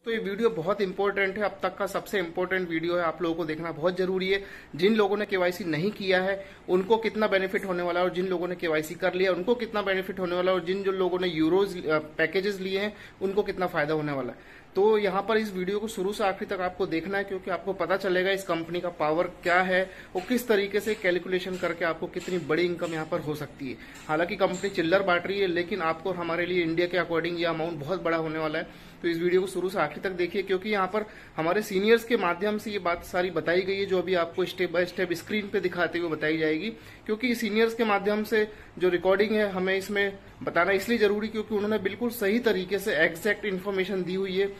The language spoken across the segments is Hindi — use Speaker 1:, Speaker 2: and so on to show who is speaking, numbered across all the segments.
Speaker 1: तो ये वीडियो बहुत इंपॉर्टेंट है, अब तक का सबसे इंपॉर्टेंट वीडियो है। आप लोगों को देखना बहुत जरूरी है। जिन लोगों ने केवाईसी नहीं किया है उनको कितना बेनिफिट होने वाला है, और जिन लोगों ने केवाईसी कर लिया उनको कितना बेनिफिट होने वाला है, और जिन जो लोगों ने यूरोज पैकेजेस लिए हैं उनको कितना फायदा होने वाला है। तो यहाँ पर इस वीडियो को शुरू से आखिरी तक आपको देखना है, क्योंकि आपको पता चलेगा इस कंपनी का पावर क्या है और किस तरीके से कैलकुलेशन करके आपको कितनी बड़ी इनकम यहाँ पर हो सकती है। हालांकि कंपनी चिल्लर बांट रही है, लेकिन आपको हमारे लिए इंडिया के अकॉर्डिंग ये अमाउंट बहुत बड़ा होने वाला है। तो इस वीडियो को शुरू से आखिर तक देखिए, क्योंकि यहाँ पर हमारे सीनियर्स के माध्यम से ये बात सारी बताई गई है, जो अभी आपको स्टेप बाय स्टेप स्क्रीन पे दिखाते हुए बताई जाएगी। क्योंकि सीनियर्स के माध्यम से जो रिकॉर्डिंग है हमें इसमें बताना इसलिए जरूरी, क्योंकि उन्होंने बिल्कुल सही तरीके से एग्जैक्ट इन्फॉर्मेशन दी हुई है।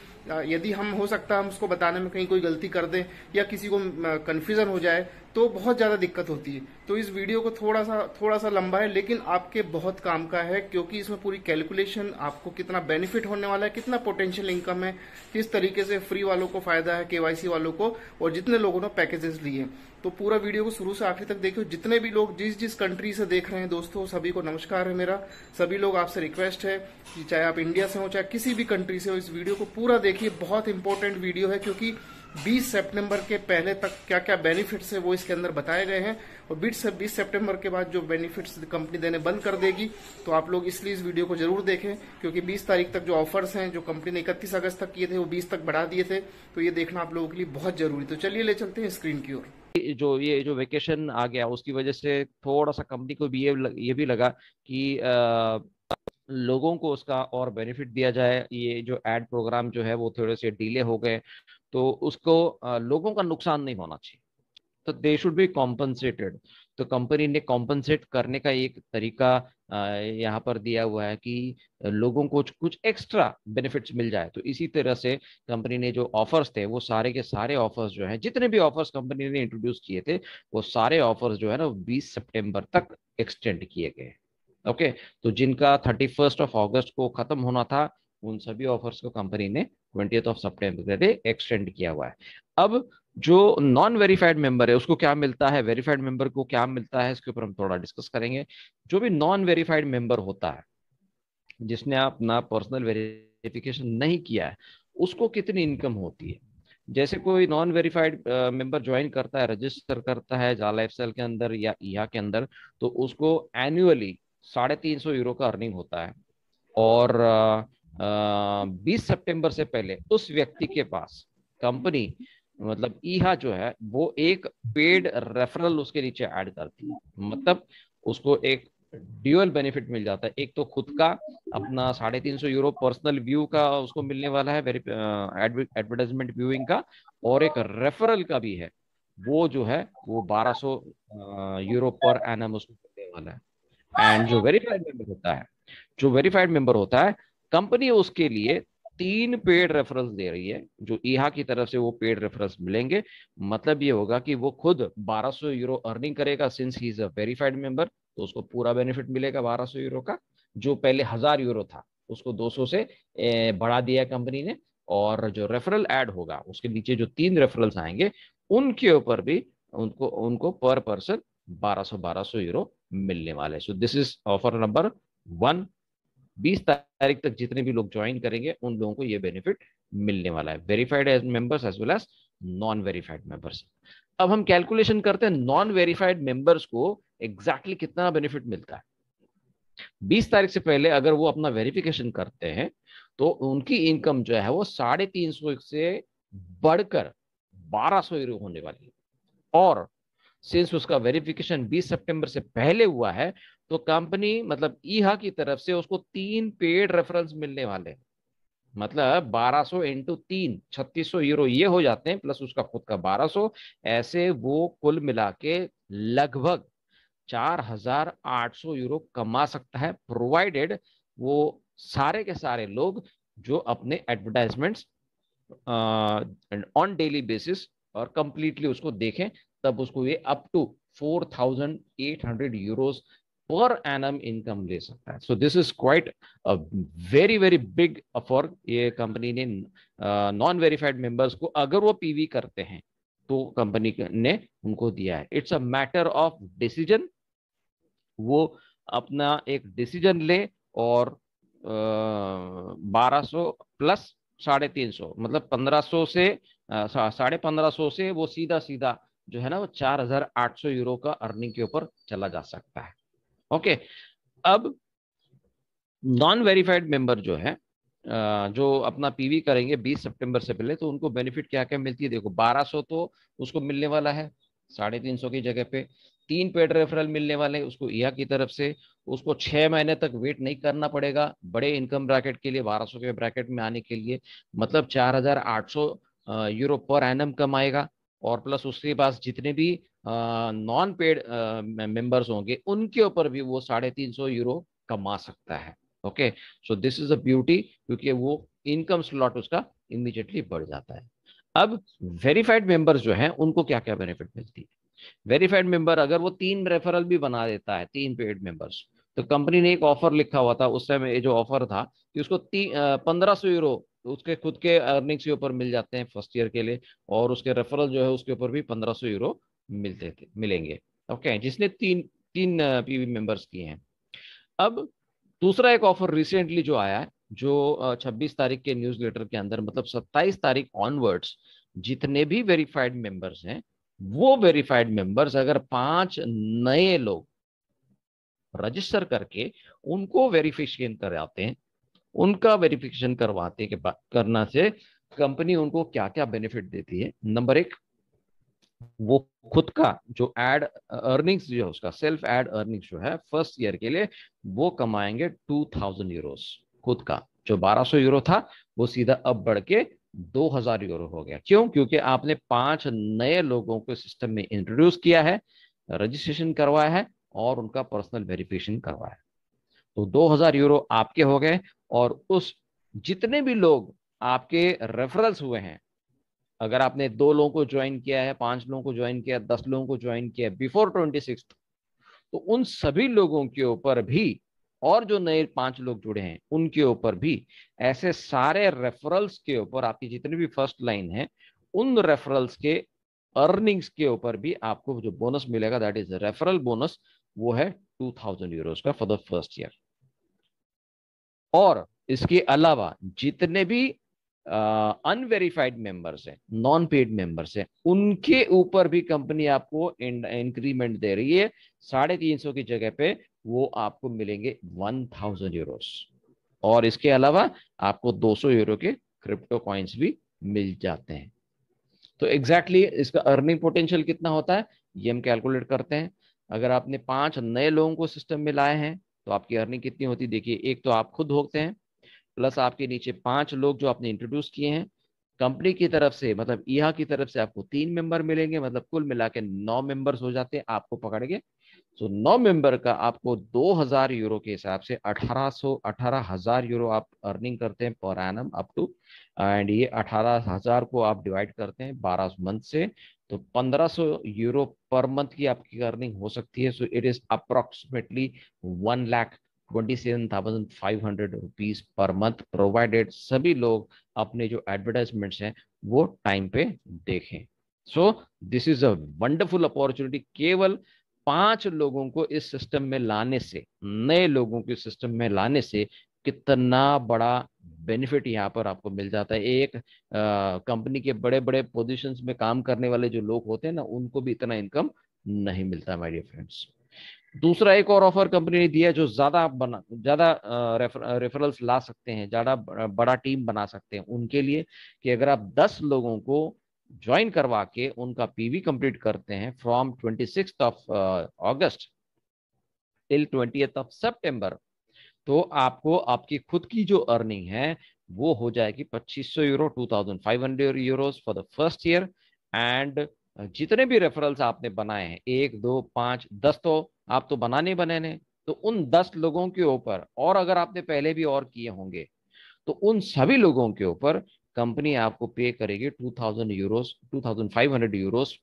Speaker 1: यदि हम हो सकता है हम उसको बताने में कहीं कोई गलती कर दें या किसी को कंफ्यूजन हो जाए तो बहुत ज्यादा दिक्कत होती है। तो इस वीडियो को थोड़ा सा लंबा है, लेकिन आपके बहुत काम का है, क्योंकि इसमें पूरी कैलकुलेशन आपको कितना बेनिफिट होने वाला है, कितना पोटेंशियल इनकम है, किस तरीके से फ्री वालों को फायदा है, केवाईसी वालों को, और जितने लोगों ने पैकेजेस लिए। तो पूरा वीडियो को शुरू से आखिर तक देखियो। जितने भी लोग जिस जिस कंट्री से देख रहे हैं दोस्तों, सभी को नमस्कार है मेरा। सभी लोग आपसे रिक्वेस्ट है कि चाहे आप इंडिया से हो चाहे किसी भी कंट्री से हो, इस वीडियो को पूरा देखिए। बहुत इंपॉर्टेंट वीडियो है, क्योंकि 20 सितंबर के पहले तक क्या क्या बेनिफिट्स है वो इसके अंदर बताए गए हैं, और 20 सितंबर के बाद जो बेनिफिट्स कंपनी देने बंद कर देगी। तो आप लोग इसलिए इस वीडियो को जरूर देखें, क्योंकि 20 तारीख तक जो ऑफर्स हैं जो कंपनी ने 31 अगस्त तक किए थे वो 20 तक बढ़ा दिए थे। तो ये देखना आप लोगों के लिए बहुत जरूरी। तो चलिए ले चलते हैं स्क्रीन की ओर।
Speaker 2: ये जो वेकेशन आ गया उसकी वजह से थोड़ा सा कंपनी को भी ये भी लगा कि लोगों को उसका और बेनिफिट दिया जाए। ये जो एड प्रोग्राम जो है वो थोड़े से डिले हो गए, तो उसको लोगों का नुकसान नहीं होना चाहिए, तो दे शुड बी कॉम्पनसेटेड। तो कंपनी ने कॉम्पनसेट करने का एक तरीका यहाँ पर दिया हुआ है कि लोगों को कुछ एक्स्ट्रा बेनिफिट्स मिल जाए। तो इसी तरह से कंपनी ने जो ऑफर्स थे वो सारे के सारे ऑफर्स जो हैं, जितने भी ऑफर्स कंपनी ने इंट्रोड्यूस किए थे वो सारे ऑफर्स जो है ना 20 सितंबर तक एक्सटेंड किए गए। ओके, तो जिनका 31 को खत्म होना था उन सभी ऑफर्स को कंपनी ने 20 सितंबर एक्सटेंड किया हुआ है। अब जो नॉन वेरीफाइड मेंबर है उसको क्या मिलता है, वेरीफाइड मेंबर को क्या मिलता है, इसके ऊपर हम थोड़ा डिस्कस करेंगे। जो भी नॉन वेरीफाइड मेंबर होता है, जिसने अपना पर्सनल वेरिफिकेशन नहीं किया है, उसको कितनी इनकम होती है। जैसे कोई नॉन वेरीफाइड मेंबर ज्वाइन करता है, रजिस्टर करता है जाला लाइफस्टाइल के अंदर या ईहा के अंदर, तो उसको एनुअली 350 यूरो का अर्निंग होता है। और 20 सितंबर से पहले उस व्यक्ति के पास कंपनी, मतलब ईहा जो है वो एक पेड रेफरल उसके नीचे ऐड करती है। मतलब उसको एक ड्यूअल बेनिफिट मिल जाता है। एक तो खुद का अपना 350 यूरो पर्सनल व्यू का उसको मिलने वाला है, एडवर्टाइजमेंट व्यूइंग का, और एक रेफरल का भी है। वो जो है वो 1200 यूरो पर एनम उसको मिलने वाला है। एंड जो वेरीफाइड मेंबर होता है, कंपनी उसके लिए 3 पेड रेफरल्स दे रही है। जो ईहा की तरफ से वो पेड रेफरल्स मिलेंगे, मतलब ये होगा कि वो खुद 1200 यूरो अर्निंग करेगा since he is a verified member, तो उसको पूरा बेनिफिट मिलेगा 1200 यूरो का। जो पहले 1000 यूरो था उसको 200 से बढ़ा दिया कंपनी ने। और जो रेफरल ऐड होगा उसके नीचे जो 3 रेफरल्स आएंगे उनके ऊपर भी उनको उनको पर पर्सन 1200 मिलने वाले। सो दिस इज ऑफर नंबर 1। 20 तारीख तक जितने भी लोग ज्वाइन करेंगे उन लोगों को ये बेनिफिट मिलने वाला है, verified as members as well as non verified members. अब हम कैलकुलेशन करते हैं नॉन वेरीफाइड मेंबर्स को एग्जैक्टली कितना बेनिफिट मिलता है। 20 तारीख से पहले अगर वो अपना वेरिफिकेशन करते हैं तो उनकी इनकम जो है वो 350 से बढ़कर 1200 यूरो होने वाली है। और सिंस उसका वेरिफिकेशन 20 सितंबर से पहले हुआ है, तो कंपनी मतलब ईहा की तरफ से उसको 3 पेड रेफरेंस मिलने वाले हैं। मतलब 1200 इंटू 3 3600 यूरो ये हो जाते हैं, प्लस उसका खुद का 1200। ऐसे वो कुल मिला के लगभग 4800 यूरो कमा सकता है, प्रोवाइडेड वो सारे के सारे लोग जो अपने एडवर्टाइजमेंट्स ऑन डेली बेसिस और कंप्लीटली उसको देखें, तब उसको ये up to 4800 euros per annum income ले सकता है। So this is quite a very very big offer. ये कंपनी ने नॉन वेरीफाइड मेंबर्स को अगर वो पीवी करते हैं तो कंपनी ने उनको दिया है। It's a matter of decision. वो अपना एक डिसीजन ले और 1200 प्लस 350, मतलब 1500 से 1550 से वो सीधा सीधा जो है ना वो 4800 यूरो का अर्निंग के ऊपर चला जा सकता है। ओके, अब नॉन वेरीफाइड मेंबर जो है जो अपना पीवी करेंगे 20 सितंबर से पहले, तो उनको बेनिफिट क्या क्या मिलती है? देखो, 1200 तो उसको मिलने वाला है 350 की जगह पे। 3 पेड रेफरल मिलने वाले हैं उसको ईहा की तरफ से। उसको 6 महीने तक वेट नहीं करना पड़ेगा बड़े इनकम ब्रैकेट के लिए, 1200 के ब्रैकेट में आने के लिए। मतलब 4800 यूरो पर एनम कमाएगा। और प्लस उसके पास जितने भी नॉन पेड मेंबर्स होंगे उनके ऊपर भी वो 350 यूरो कमा सकता है। Okay, so this is a beauty, क्योंकि वो इनकम स्लॉट उसका इमीडिएटली बढ़ जाता है। अब वेरीफाइड मेंबर्स जो हैं उनको क्या क्या बेनिफिट मिलती है? वेरीफाइड मेंबर अगर वो 3 रेफरल भी बना देता है, 3 पेड मेंबर्स, तो कंपनी ने एक ऑफर लिखा हुआ था उस समय, ये जो ऑफर था कि उसको 1500 यूरो उसके खुद के अर्निंग्स के ऊपर मिल जाते हैं फर्स्ट ईयर के लिए, और उसके रेफरल जो है उसके ऊपर भी 1500 यूरो मिलेंगे। ओके, जिसने तीन तीन पीवी मेंबर्स किए हैं। अब दूसरा एक ऑफर रिसेंटली जो आया है, जो 26 तारीख के न्यूज़लेटर के अंदर, मतलब 27 तारीख ऑनवर्ड्स जितने भी वेरीफाइड मेंबर्स हैं, वो वेरीफाइड मेंबर्स अगर 5 नए लोग रजिस्टर करके उनको वेरिफिकेशन कराते हैं, उनका वेरिफिकेशन करवाते के बाद करना से कंपनी उनको क्या क्या बेनिफिट देती है? नंबर एक, वो खुद का जो एड अर्निंग्स जो है उसका सेल्फ एड अर्निंग्स जो है फर्स्ट ईयर के लिए वो कमाएंगे 2000 यूरोस। खुद का जो 1200 यूरो था वो सीधा अब बढ़ के 2000 यूरो हो गया। क्यों? क्योंकि आपने 5 नए लोगों को सिस्टम में इंट्रोड्यूस किया है, रजिस्ट्रेशन करवाया है और उनका पर्सनल वेरिफिकेशन करवाया है। तो 2000 यूरो आपके हो गए। और उस जितने भी लोग आपके रेफरल्स हुए हैं, अगर आपने 2 लोगों को ज्वाइन किया है, 5 लोगों को ज्वाइन किया, 10 लोगों को ज्वाइन किया बिफोर 26, तो उन सभी लोगों के ऊपर भी, और जो नए 5 लोग जुड़े हैं उनके ऊपर भी, ऐसे सारे रेफरल्स के ऊपर आपकी जितनी भी फर्स्ट लाइन है उन रेफरल्स के अर्निंग्स के ऊपर भी आपको जो बोनस मिलेगा, दैट इज रेफरल बोनस, वो है 2000 यूरोस का फॉर द फर्स्ट ईयर। और इसके अलावा जितने भी अनवेरिफाइड मेंबर्स हैं, नॉन पेड मेंबर्स हैं, उनके ऊपर भी कंपनी आपको इंक्रीमेंट दे रही है। 350 की जगह पे वो आपको मिलेंगे 1000 यूरोस। और इसके अलावा आपको 200 यूरो के क्रिप्टो कॉइन्स भी मिल जाते हैं। तो एग्जैक्टली इसका अर्निंग पोटेंशियल कितना होता है ये हम कैलकुलेट करते हैं। अगर आपने 5 नए लोगों को सिस्टम में लाए हैं तो आपकी अर्निंग कितनी होती है? देखिए, एक तो आप खुद होते हैं, प्लस आपके नीचे 5 लोग जो आपने इंट्रोड्यूस किए हैं। कंपनी की तरफ से, मतलब ईहा की तरफ से आपको 3 मेंबर मिलेंगे, मतलब कुल मिला के 9 मेंबर्स हो जाते हैं आपको पकड़ के। तो 9 मेंबर का आपको 2000 यूरो के हिसाब से 18,000 यूरो आप अर्निंग करते हैं per annum up to. And ये 18,000 को आप डिवाइड करते हैं 12 मंथ से, तो 1500 यूरो पर मंथ की आपकी अर्निंग हो सकती है। So it is approximately 1,27,500 rupees per month, provided सभी लोग अपने जो एडवर्टाइजमेंट्स हैं वो टाइम पे देखें। सो this is a wonderful opportunity. केवल 5 लोगों को इस सिस्टम में लाने से, नए लोगों को इस सिस्टम में लाने से कितना बड़ा बेनिफिट यहाँ पर आपको मिल जाता है। एक कंपनी के बड़े बड़े पोजीशंस में काम करने वाले जो लोग होते हैं ना, उनको भी इतना इनकम नहीं मिलता माय डियर फ्रेंड्स। दूसरा एक और ऑफर कंपनी ने दिया है, जो ज्यादा रेफरल्स ला सकते हैं, ज्यादा बड़ा टीम बना सकते हैं उनके लिए, कि अगर आप 10 लोगों को ज्वाइन करवा के उनका पीवी कंप्लीट करते हैं फ्रॉम 26 ऑफ अगस्त टिल 20 सितंबर, तो आपको आपकी खुद की जो अर्निंग है वो हो जाएगी 2500 euro, 2500 Euros for the first year. And जितने भी रेफरल्स आपने बनाए हैं, 1, 2, 5, 10, तो आप तो बनाने बने, तो उन 10 लोगों के ऊपर, और अगर आपने पहले भी और किए होंगे, तो उन सभी लोगों के ऊपर कंपनी आपको पे करेगी 2000 यूरोस, 2500 यूरोस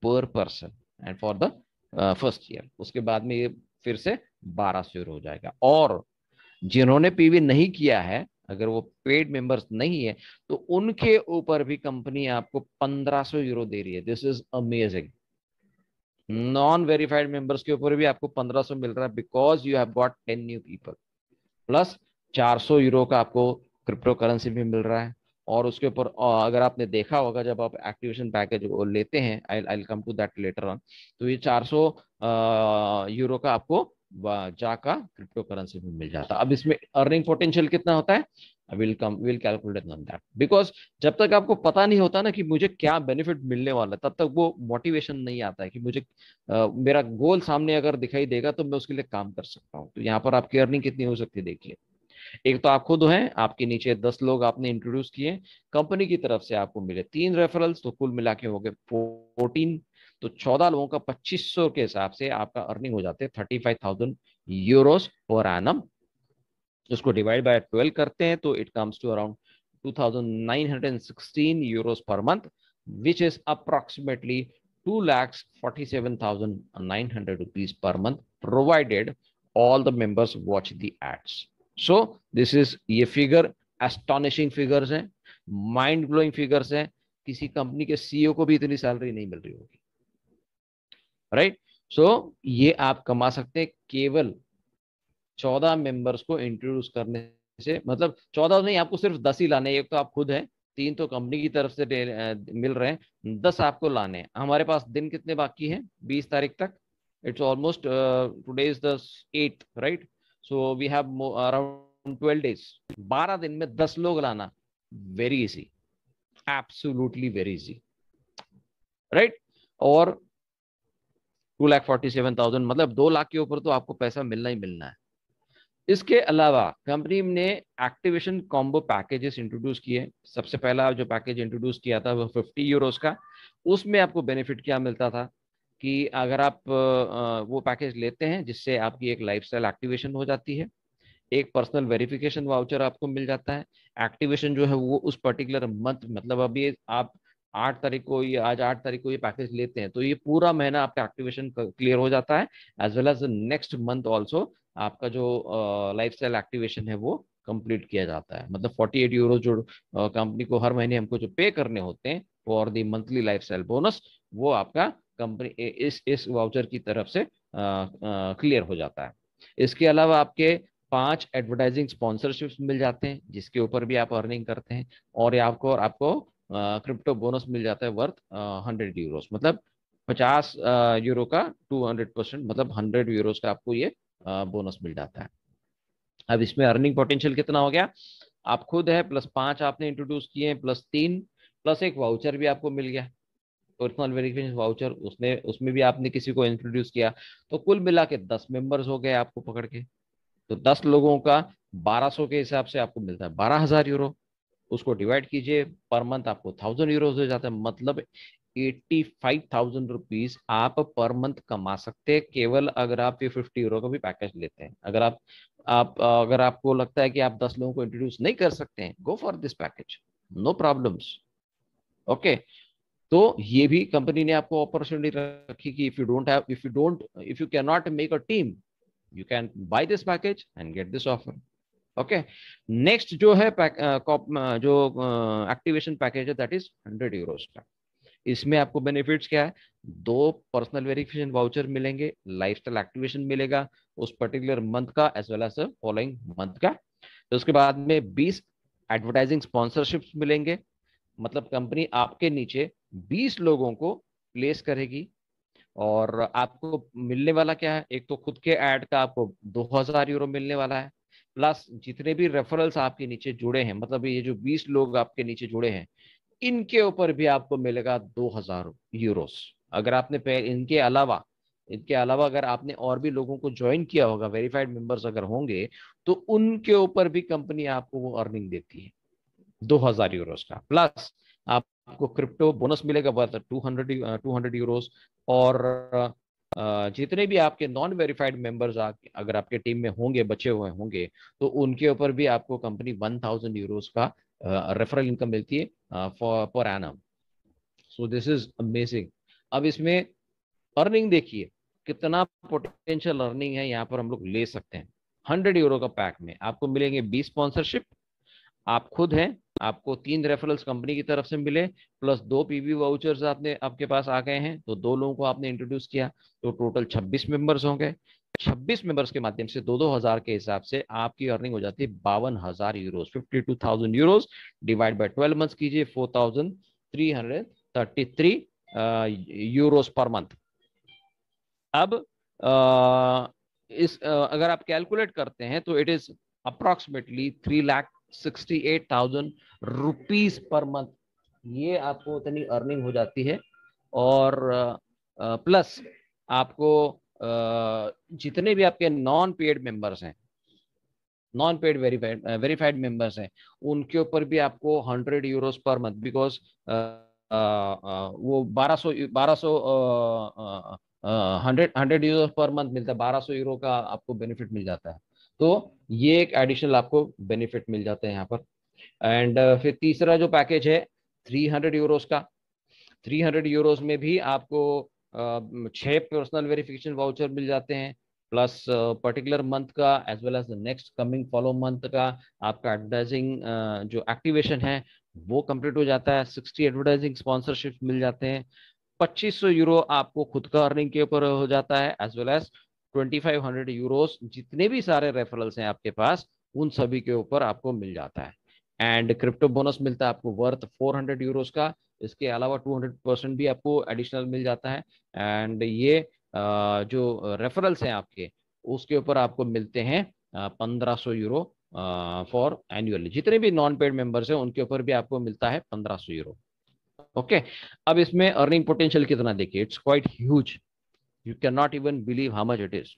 Speaker 2: पर person and for the first year. उसके बाद में ये फिर से 1200 यूरो हो जाएगा। और जिन्होंने पीवी नहीं किया है, अगर वो पेड मेंबर्स नहीं है, तो उनके ऊपर भी कंपनी आपको 1500 यूरो दे रही है। This is amazing. Non verified members के ऊपर भी आपको 1500 मिल रहा है, because you have got 10 new people. Plus 400 euro का आपको क्रिप्टो करेंसी भी मिल रहा है। और उसके ऊपर अगर आपने देखा होगा जब आप एक्टिवेशन पैकेज लेते हैं, I come to that letter on, तो ये 400 यूरो का आपको जा का क्रिप्टो करेंसी में मिल जाता है। अब इसमें अर्निंग पोटेंशियल कितना होता है, will calculate on that, because जब तक आपको पता नहीं होता ना कि मुझे क्या बेनिफिट मिलने वाला है, तब तक वो मोटिवेशन नहीं आता है कि मुझे मेरा गोल सामने अगर दिखाई देगा तो मैं उसके लिए काम कर सकता हूँ। तो यहाँ पर आपकी अर्निंग कितनी हो सकती है देखिए। एक तो आप खुद हैं, आपके नीचे 10 लोग आपने इंट्रोड्यूस किए, कंपनी की तरफ से आपको मिले 3 रेफरल्स, तो कुल मिला के हो गए 14, तो 14 लोगों का 2500 के हिसाब से आपका अर्निंग हो जाते हैं 35,000 यूरोस पर एनम। उसको डिवाइड बाय 12 करते हैं तो it comes to around 2,916 euros per month, which is approximately 2,47,900 rupees per month, provided all the members watch the ads. So this is, ये फिगर एस्टॉनिशिंग फिगर्स हैं, माइंड ब्लोइंग फिगर्स हैं, किसी कंपनी के सीईओ को भी इतनी सैलरी नहीं मिल रही होगी, राइट। सो ये आप कमा सकते हैं केवल 14 मेंबर्स को इंट्रोड्यूस करने से, मतलब 14 नहीं, आपको सिर्फ 10 ही लाने हैं। एक तो आप खुद हैं, 3 तो कंपनी की तरफ से मिल रहे हैं, 10 आपको लाने हैं। हमारे पास दिन कितने बाकी हैं, 20 तारीख तक, it's almost today is the 8th, right. So we have around 12 days, 12 दिन में 10 लोग लाना, very easy, absolutely very easy, right. और 2,47,000 मतलब 2 लाख के ऊपर तो आपको पैसा मिलना ही मिलना है। इसके अलावा कंपनी ने एक्टिवेशन कॉम्बो पैकेजेस इंट्रोड्यूस किए। सबसे पहला जो पैकेज इंट्रोड्यूस किया था वो 50 यूरोस का। उसमें आपको बेनिफिट क्या मिलता था कि अगर आप वो पैकेज लेते हैं जिससे आपकी एक लाइफस्टाइल एक्टिवेशन हो जाती है, एक पर्सनल वेरिफिकेशन वाउचर आपको मिल जाता है। एक्टिवेशन जो है वो उस पर्टिकुलर मंथ, मतलब अभी आप 8 तारीख को, ये आज 8 तारीख को ये पैकेज लेते हैं तो ये पूरा महीना आपका एक्टिवेशन क्लियर हो जाता है, as well as next month also आपका जो लाइफस्टाइल एक्टिवेशन है वो कंप्लीट किया जाता है। मतलब 48 यूरो जो कंपनी को हर महीने हमको जो पे करने होते हैं for the monthly lifestyle bonus, वो आपका कंपनी इस वाउचर की तरफ से क्लियर हो जाता है। इसके अलावा आपके 5 एडवर्टाइजिंग स्पॉन्सरशिप्स मिल जाते हैं जिसके ऊपर भी आप अर्निंग करते हैं, और आपको क्रिप्टो बोनस मिल जाता है वर्थ 100 यूरोस, मतलब 50 यूरो का 200%, मतलब 100 यूरोस का आपको ये बोनस मिल जाता है। अब इसमें अर्निंग पोटेंशियल कितना हो गया, आप खुद है प्लस 5 आपने इंट्रोड्यूस किए, प्लस 3 प्लस एक वाउचर भी आपको मिल गया, पर्सनल वेरिफिकेशन वाउचर, उसमें भी आपने किसी को इंट्रोड्यूस किया, तो कुल मिला के 10 मेंबर्स हो गए आपको पकड़ के। तो 10 लोगों का 1200 के हिसाब से आपको मिलता है 12,000 यूरो। उसको डिवाइड कीजिए, पर मंथ आपको 1,000 यूरो हो जाता है, मतलब 85,000 रुपीज आप पर मंथ कमा सकते हैं, केवल अगर आप ये 50 यूरो का भी पैकेज लेते हैं। अगर आपको लगता है कि आप 10 लोगों को इंट्रोड्यूस नहीं कर सकते हैं, go for this package, no problems, okay. तो ये भी कंपनी ने आपको अपॉर्चुनिटी रखी कि if you can not make a team, you can buy this package and get this offer, okay। Next जो है जो एक्टिवेशन पैकेज है दैट इज 100 यूरोस का। इसमें आपको बेनिफिट्स क्या है, 2 पर्सनल वेरिफिकेशन वाउचर मिलेंगे, लाइफस्टाइल एक्टिवेशन मिलेगा उस पर्टिकुलर मंथ का as well as following month का। तो उसके बाद में 20 एडवर्टाइजिंग स्पॉन्सरशिप्स मिलेंगे, मतलब कंपनी आपके नीचे 20 लोगों को प्लेस करेगी, और आपको मिलने वाला क्या है, एक तो खुद के ऐड का आपको 2,000 यूरो मिलने वाला है, प्लस जितने भी रेफरल्स आपके नीचे जुड़े हैं, मतलब ये जो 20 लोग आपके नीचे जुड़े हैं, इनके ऊपर भी आपको मिलेगा 2,000 यूरोस। अगर आपने इनके अलावा अगर आपने और भी लोगों को ज्वाइन किया होगा, वेरीफाइड मेंबर्स अगर होंगे, तो उनके ऊपर भी कंपनी आपको वो अर्निंग देती है 2,000 यूरोस का, प्लस आपको क्रिप्टो बोनस मिलेगा वर्थ 200 यूरोस। और जितने भी आपके नॉन वेरीफाइड मेंबर्स अगर आपके टीम में होंगे, बचे हुए होंगे, तो उनके ऊपर भी आपको कंपनी 1,000 यूरोस का रेफरल इनकम मिलती है per annum. So this is amazing. अब इसमें अर्निंग देखिए कितना पोटेंशियल अर्निंग है, यहाँ पर हम लोग ले सकते हैं। 100 यूरो का पैक में आपको मिलेंगे 20 स्पॉन्सरशिप, आप खुद हैं, आपको 3 रेफरल्स कंपनी की तरफ से मिले, प्लस 2 पीवी वाउचर्स आपके पास आ गए हैं, तो 2 लोगों को आपने इंट्रोड्यूस किया, तो टोटल 26 मेंबर्स हो गए। 26 मेंबर्स के माध्यम से 2-2 हजार के हिसाब से आपकी अर्निंग हो जाती है 52,000 euros, 52,000 euros divide by 12 months कीजिए, 4,333 यूरोज पर मंथ। अब अगर आप कैलकुलेट करते हैं तो it is approximately 3,68,000 rupees per month. ये आपको उतनी अर्निंग हो जाती है। और प्लस आपको जितने भी आपके नॉन पेड मेंबर्स हैं, नॉन पेड वेरीफाइड मेंबर्स हैं, उनके ऊपर भी आपको 100 यूरोज पर मंथ, बिकॉज वो 1200 हंड्रेड यूरो पर मंथ मिलता है, 1200 यूरो का आपको बेनिफिट मिल जाता है। तो ये एक एडिशनल आपको बेनिफिट मिल जाता है यहाँ पर। एंड फिर तीसरा जो पैकेज है 300 यूरोज का, 300 यूरोज में भी आपको 6 पर्सनल वेरिफिकेशन वाउचर मिल जाते हैं, प्लस पर्टिकुलर मंथ का as well as the next coming follow month का आपका एडवर्टाइजिंग जो एक्टिवेशन है वो कंप्लीट हो जाता है। 60 एडवर्टाइजिंग स्पॉन्सरशिप मिल जाते हैं। 2500 यूरो आपको खुद का अर्निंग के ऊपर हो जाता है, एज वेल एज 2500 यूरोज जितने भी सारे रेफरल्स हैं आपके पास उन सभी के ऊपर आपको मिल जाता है। एंड क्रिप्टो बोनस मिलता है आपको वर्थ 400 यूरोज का। इसके अलावा 200% भी आपको एडिशनल मिल जाता है। एंड ये जो रेफरल्स हैं आपके उसके ऊपर आपको मिलते हैं 1500 यूरो फॉर एनुअली। जितने भी नॉन पेड मेंबर्स हैं उनके ऊपर भी आपको मिलता है 1500 यूरो। ओके, अब इसमें अर्निंग पोटेंशियल कितना देखिए, it's quite huge, you can not even believe how much it is.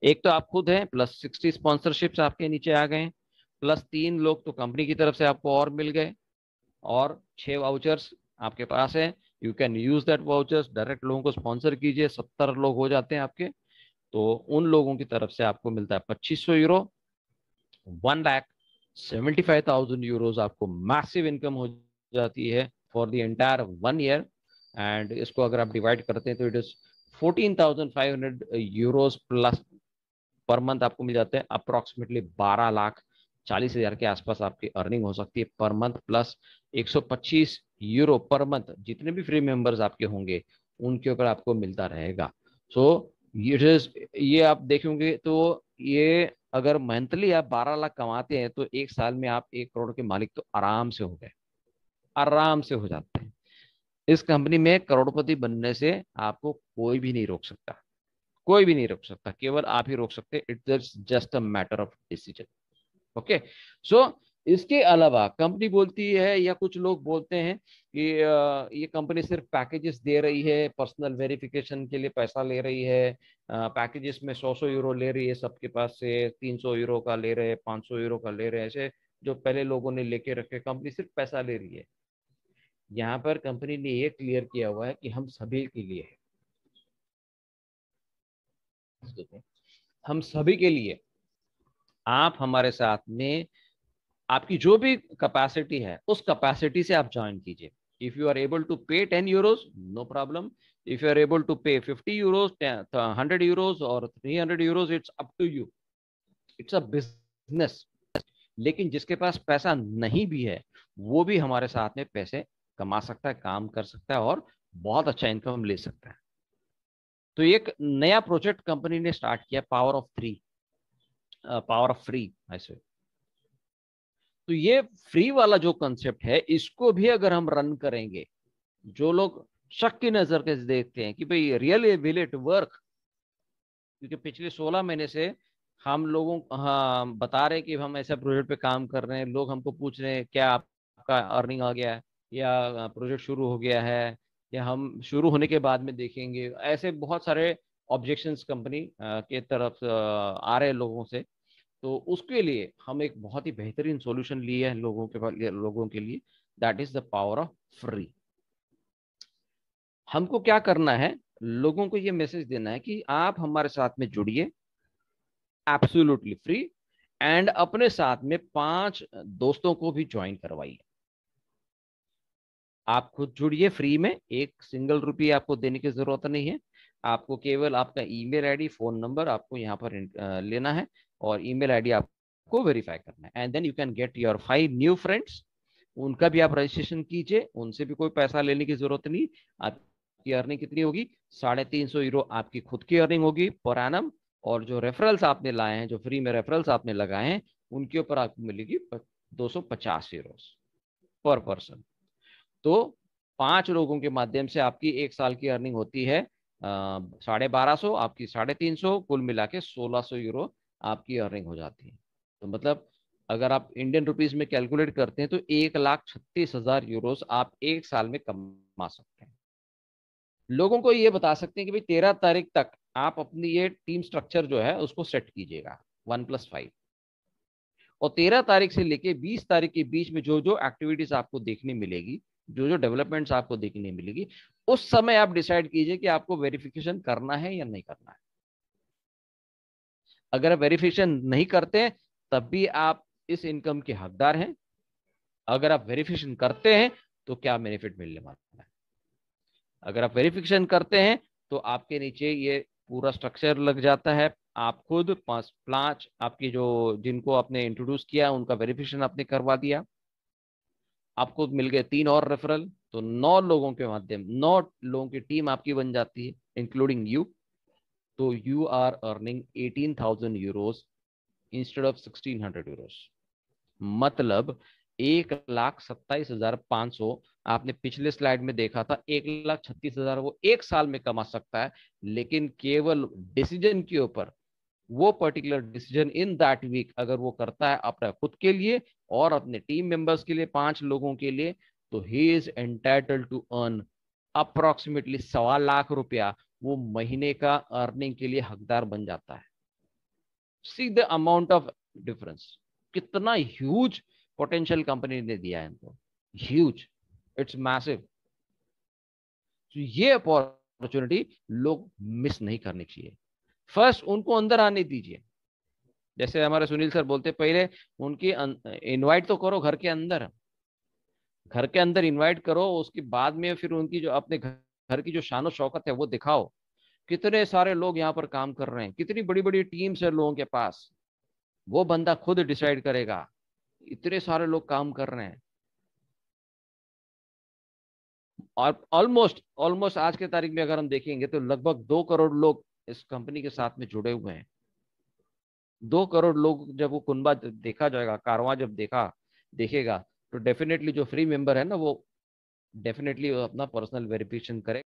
Speaker 2: एक तो आप खुद हैं, प्लस 60 स्पॉन्सरशिप्स आपके नीचे आ गए, प्लस 3 लोग तो कंपनी की तरफ से आपको और मिल गए, और 6 वाउचर्स आपके पास है। You can use that vouchers, direct लोगों को स्पॉन्सर कीजिए, 70 लोग हो जाते हैं आपके, तो उन लोगों की तरफ से आपको मिलता है 2500 यूरो। 1,75,000 यूरोज आपको मैसिव इनकम हो जाती है for the entire 1 year. And इसको अगर आप डिवाइड करते हैं तो it is 14,500 euros plus per month आपको मिल जाते हैं। अप्रोक्सीमेटली 12,40,000 के आसपास आपकी अर्निंग हो सकती है per month, plus 125 euro per month जितने भी फ्री मेंबर्स आपके होंगे उनके ऊपर आपको मिलता रहेगा। सो ये आप देखेंगे तो ये अगर मंथली आप 12 लाख कमाते हैं तो एक साल में आप 1 करोड़ के मालिक तो आराम से हो गए, आराम से हो जाते हैं। इस कंपनी में करोड़पति बनने से आपको कोई भी नहीं रोक सकता, कोई भी नहीं रोक सकता, केवल आप ही रोक सकते। It's just a matter of decision. Okay, so इसके अलावा कंपनी बोलती है या कुछ लोग बोलते हैं कि ये कंपनी सिर्फ पैकेजेस दे रही है, पर्सनल वेरिफिकेशन के लिए पैसा ले रही है, पैकेजेस में 100-100 यूरो ले रही है सबके पास से, 300 यूरो का ले रहे हैं, 500 यूरो का ले रहे हैं, ऐसे जो पहले लोगों ने लेके रखे, कंपनी सिर्फ पैसा ले रही है। यहाँ पर कंपनी ने ये क्लियर किया हुआ है कि हम सभी के लिए है, हम सभी के लिए। आप हमारे साथ में आपकी जो भी कैपेसिटी है उस कैपेसिटी से आप ज्वाइन कीजिए। If you are able to pay 10 euros, no problem. If you are able to pay 50 euros, 100 euros और 300 euros, it's up to you, it's a business. लेकिन जिसके पास पैसा नहीं भी है वो भी हमारे साथ में पैसे कमा सकता है, काम कर सकता है और बहुत अच्छा इनकम ले सकता है। तो एक नया प्रोजेक्ट कंपनी ने स्टार्ट किया, power of three, power of free ऐसे। तो ये फ्री वाला जो कंसेप्ट है इसको भी अगर हम रन करेंगे, जो लोग शक की नजर के देखते हैं कि भाई रियली विल इट वर्क, क्योंकि पिछले 16 महीने से हम लोगों हाँ बता रहे हैं कि हम ऐसे प्रोजेक्ट पे काम कर रहे हैं, लोग हमको पूछ रहे हैं क्या आपका अर्निंग आ गया है या प्रोजेक्ट शुरू हो गया है या हम शुरू होने के बाद में देखेंगे, ऐसे बहुत सारे ऑब्जेक्शंस कंपनी के तरफ आ रहे हैं लोगों से। तो उसके लिए हम एक बहुत ही बेहतरीन सॉल्यूशन लिए हैं लोगों के लिए, that is the power of free. हमको क्या करना है, लोगों को ये मैसेज देना है कि आप हमारे साथ में जुड़िए एब्सोल्युटली फ्री, एंड अपने साथ में 5 दोस्तों को भी ज्वाइन करवाइए। आप खुद जुड़िए फ्री में, 1 सिंगल रुपये आपको देने की जरूरत नहीं है। आपको केवल आपका ईमेल आईडी, फोन नंबर आपको यहाँ पर लेना है और ईमेल आईडी आपको वेरीफाई करना है, and then you can get your 5 new friends. उनका भी आप रजिस्ट्रेशन कीजिए, उनसे भी कोई पैसा लेने की जरूरत नहीं। आप आपकी अर्निंग कितनी होगी, 350 यूरो आपकी खुद की अर्निंग होगी पर एनम, और जो रेफरल्स आपने लाए हैं, जो फ्री में रेफरल्स आपने लगाए हैं, उनके ऊपर आपको मिलेगी 250 यूरो पर पर्सन। तो 5 लोगों के माध्यम से आपकी एक साल की अर्निंग होती है 1250, आपकी 350, कुल मिला के 1600 यूरो आपकी अर्निंग हो जाती है। तो मतलब अगर आप इंडियन रुपीज में कैलकुलेट करते हैं तो 1,36,000 यूरोस आप एक साल में कमा सकते हैं। लोगों को ये बता सकते हैं कि भाई 13 तारीख तक आप अपनी ये टीम स्ट्रक्चर जो है उसको सेट कीजिएगा 1+5, और 13 तारीख से लेके 20 तारीख के बीच में जो जो एक्टिविटीज आपको देखने मिलेगी, जो जो डेवलपमेंट्स आपको देखने मिलेगी, उस समय आप डिसाइड कीजिए कि आपको वेरिफिकेशन करना है या नहीं करना है। अगर आप वेरिफिकेशन नहीं करते हैं तब भी आप इस इनकम के हकदार हैं। अगर आप वेरिफिकेशन करते हैं तो क्या बेनिफिट मिलने वाला है। अगर आप वेरिफिकेशन करते हैं तो आपके नीचे ये पूरा स्ट्रक्चर लग जाता है। आप खुद पांच आपकी जो जिनको आपने इंट्रोड्यूस किया उनका वेरिफिकेशन आपने करवा दिया, आपको मिल गए 3 और रेफरल, तो 9 लोगों के माध्यम 9 लोगों की टीम आपकी बन जाती है इंक्लूडिंग यू। तो you are earning 18,000 euros instead of 1,600 euros. मतलब 1,27,500, आपने पिछले स्लाइड में देखा था 1,36,000 वो एक साल में कमा सकता है, लेकिन केवल डिसीजन के ऊपर, वो particular decision in that week अगर वो करता है अपना खुद के लिए और अपने टीम मेंबर्स के लिए, 5 लोगों के लिए, तो he is entitled to earn approximately 1,25,00,000 रुपया वो महीने का अर्निंग के लिए हकदार बन जाता है। See the amount of difference, कितना ह्यूज पोटेंशियल कंपनी ने दिया है इनको, ह्यूज, इट्स मैसिव। तो ये अपॉर्चुनिटी लोग मिस नहीं करनी चाहिए। फर्स्ट उनको अंदर आने दीजिए, जैसे हमारे सुनील सर बोलते पहले उनकी इनवाइट तो करो घर के अंदर, घर के अंदर इनवाइट करो, उसके बाद में फिर उनकी जो अपने घर की जो शान शौकत है वो दिखाओ। कितने सारे लोग यहाँ पर काम कर रहे हैं, कितनी बड़ी बड़ी टीम्स है लोगों के पास, वो बंदा खुद डिसाइड करेगा। इतने सारे लोग काम कर रहे हैं, और ऑलमोस्ट ऑलमोस्ट आज के तारीख में अगर हम देखेंगे तो लगभग 2 करोड़ लोग इस कंपनी के साथ में जुड़े हुए हैं। 2 करोड़ लोग जब वो कुनबा देखा जाएगा, कारवां जब देखेगा, तो डेफिनेटली जो फ्री मेंबर है ना वो डेफिनेटली अपना पर्सनल वेरिफिकेशन करे।